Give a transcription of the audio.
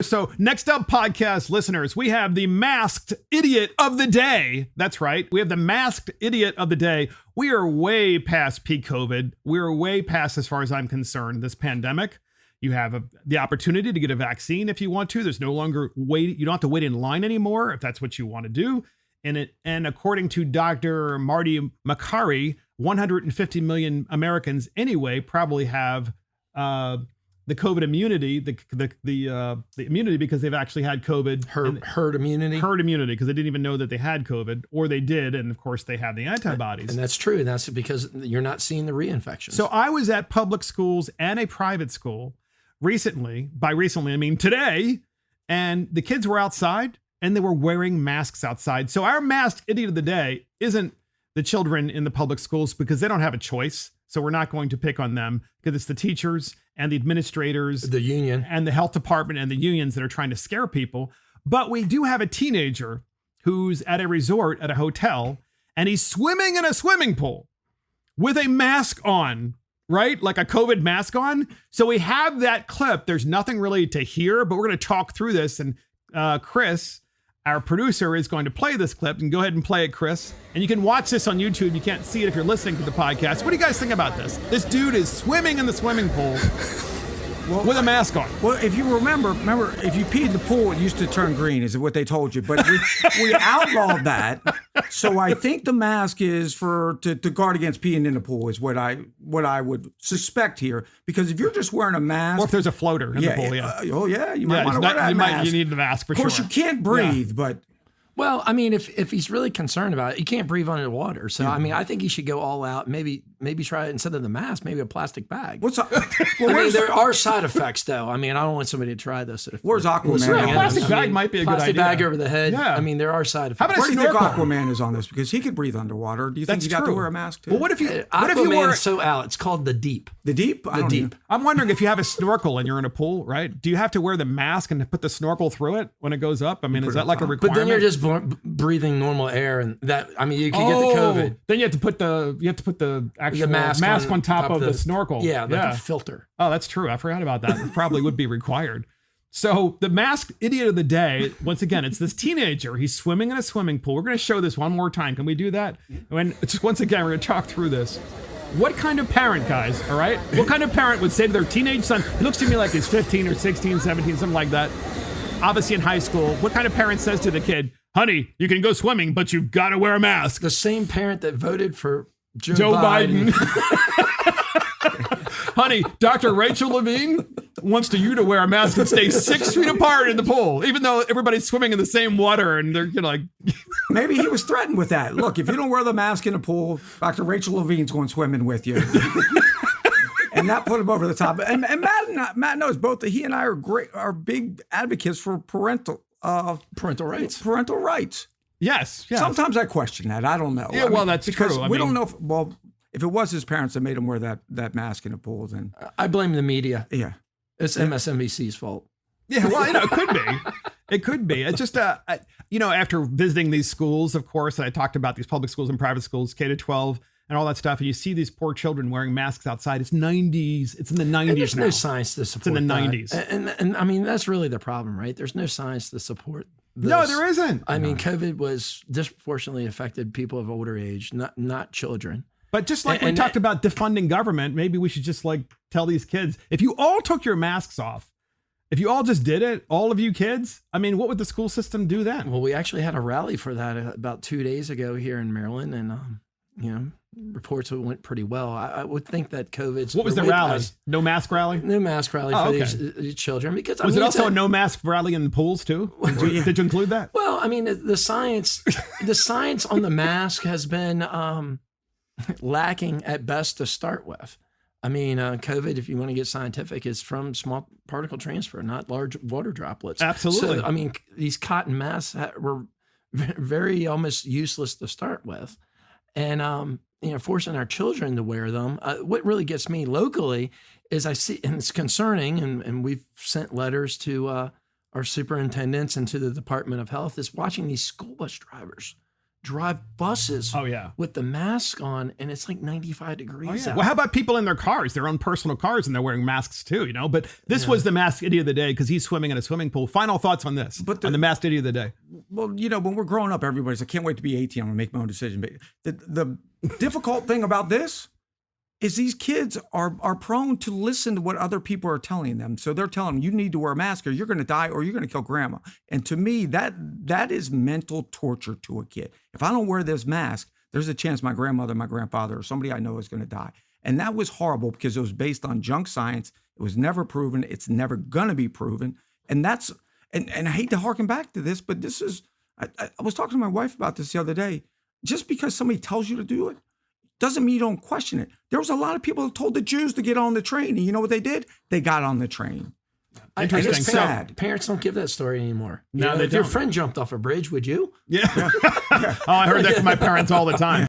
So next up, podcast listeners, we have the masked idiot of the day. That's right. We have the masked idiot of the day. We are way past peak COVID. We are way past, as far as I'm concerned, this pandemic. You have the opportunity to get a vaccine if you want to. There's no longer wait. You don't have to wait in line anymore if that's what you want to do. And according to Dr. Marty Makary, 150 million Americans anyway probably have the COVID immunity, the immunity because they've actually had COVID. Herd immunity? Herd immunity, because they didn't even know that they had COVID, or they did, and of course they have the antibodies. And that's true, and that's because you're not seeing the reinfections. So I was at public schools and a private school recently, by recently I mean today, and the kids were outside, and they were wearing masks outside. So our masked idiot of the day isn't the children in the public schools, because they don't have a choice. So we're not going to pick on them, because it's the teachers and the administrators, the union, and the health department and the unions that are trying to scare people. But we do have a teenager who's at a resort at a hotel, and he's swimming in a swimming pool with a mask on, right? Like a COVID mask on. So we have that clip. There's nothing really to hear, but we're going to talk through this. And Chris, our producer, is going to play this clip, and go ahead and play it, Chris. And you can watch this on YouTube. You can't see it if you're listening to the podcast. What do you guys think about this? This dude is swimming in the swimming pool with a mask on. Well, if you remember, if you peed in the pool, it used to turn green, is what they told you. But we outlawed that. So I think the mask is to guard against peeing in the pool is what I would suspect here. Because if you're just wearing a mask, or if there's a floater in the pool, you might want to wear that mask. You need the mask for sure. Of course, you can't breathe, but. Well, I mean, if he's really concerned about it, he can't breathe under the water. So, I mean, I think he should go all out. Maybe try it instead of the mask, maybe a plastic bag. What's up? Well, I mean, there are side effects, though. I mean, I don't want somebody to try this. Where's Aquaman? A plastic bag might be a good idea. Plastic bag over the head. Yeah. I mean, there are side effects. How about Where do you think Aquaman is on this? Because he could breathe underwater. Do you think you got to wear a mask too? Well, what if you Aquaman is so out? It's called the Deep. The Deep? The Deep. I'm wondering if you have a snorkel and you're in a pool, right? Do you have to wear the mask and put the snorkel through it when it goes up? I mean, is that like a requirement? But then you're just breathing normal air, and that, I mean, you can get the COVID. Then you have to put the actual mask on top of the snorkel. Yeah, like a filter. Oh, that's true. I forgot about that. It probably would be required. So the masked idiot of the day, once again, it's this teenager. He's swimming in a swimming pool. We're going to show this one more time. Can we do that? And just once again, we're going to talk through this. What kind of parent, guys, all right? What kind of parent would say to their teenage son, he looks to me like he's 15 or 16, 17, something like that, obviously in high school. What kind of parent says to the kid, honey, you can go swimming, but you've got to wear a mask? The same parent that voted for Joe Biden. Honey, Dr. Rachel Levine wants you to wear a mask and stay 6 feet apart in the pool, even though everybody's swimming in the same water and they're like. Maybe he was threatened with that. Look, if you don't wear the mask in the pool, Dr. Rachel Levine's going swimming with you. And that put him over the top. And Matt knows both that he and I are big advocates for parental rights. Parental rights. Yes. Sometimes I question that. I don't know. Yeah, that's because true. We don't know if it was his parents that made him wear that mask in the pool, then I blame the media. Yeah. It's MSNBC's fault. Yeah, well, it could be. It could be. It's just, after visiting these schools, of course, and I talked about these public schools and private schools, K to 12 and all that stuff, and you see these poor children wearing masks outside. It's 90s. It's in the 90s There's now. no science to support It's in the that. 90s. And I mean, that's really the problem, right? There's no science to support this. No, there isn't. I mean, COVID was disproportionately affected people of older age, not children. But just like we talked about defunding government, maybe we should just tell these kids, if you all took your masks off, if you all just did it, all of you kids, I mean, what would the school system do then? Well, we actually had a rally for that about 2 days ago here in Maryland, and reports went pretty well. I would think that COVID's... What was the rally? No mask rally? No mask rally for these children. Because was it also a no mask rally in the pools too? Did you include that? Well, I mean, the science on the mask has been lacking at best to start with. I mean, COVID, if you want to get scientific, is from small particle transfer, not large water droplets. Absolutely. So, I mean, these cotton masks were very almost useless to start with. And, forcing our children to wear them. What really gets me locally is I see, and it's concerning, and we've sent letters to our superintendents and to the Department of Health, is watching these school bus drivers drive buses Oh, yeah. with the mask on, and it's like 95 degrees out. Well, how about people in their cars, their own personal cars, and they're wearing masks too, But this was the masked idiot of the day because he's swimming in a swimming pool. Final thoughts on this, on the masked idiot of the day. Well, when we're growing up, everybody's, I can't wait to be 18. I'm going to make my own decision. But the difficult thing about this is these kids are prone to listen to what other people are telling them. So they're telling them, you need to wear a mask or you're going to die or you're going to kill grandma. And to me, that is mental torture to a kid. If I don't wear this mask, there's a chance my grandmother, my grandfather, or somebody I know is going to die. And that was horrible because it was based on junk science. It was never proven. It's never going to be proven. And that's, and I hate to harken back to this, but this is, I was talking to my wife about this the other day. Just because somebody tells you to do it, doesn't mean you don't question it. There was a lot of people who told the Jews to get on the train. And you know what they did? They got on the train. Interesting. It's sad. Parents don't give that story anymore. No, they if your don't. friend jumped off a bridge, would you? Yeah. Oh, I heard that from my parents all the time.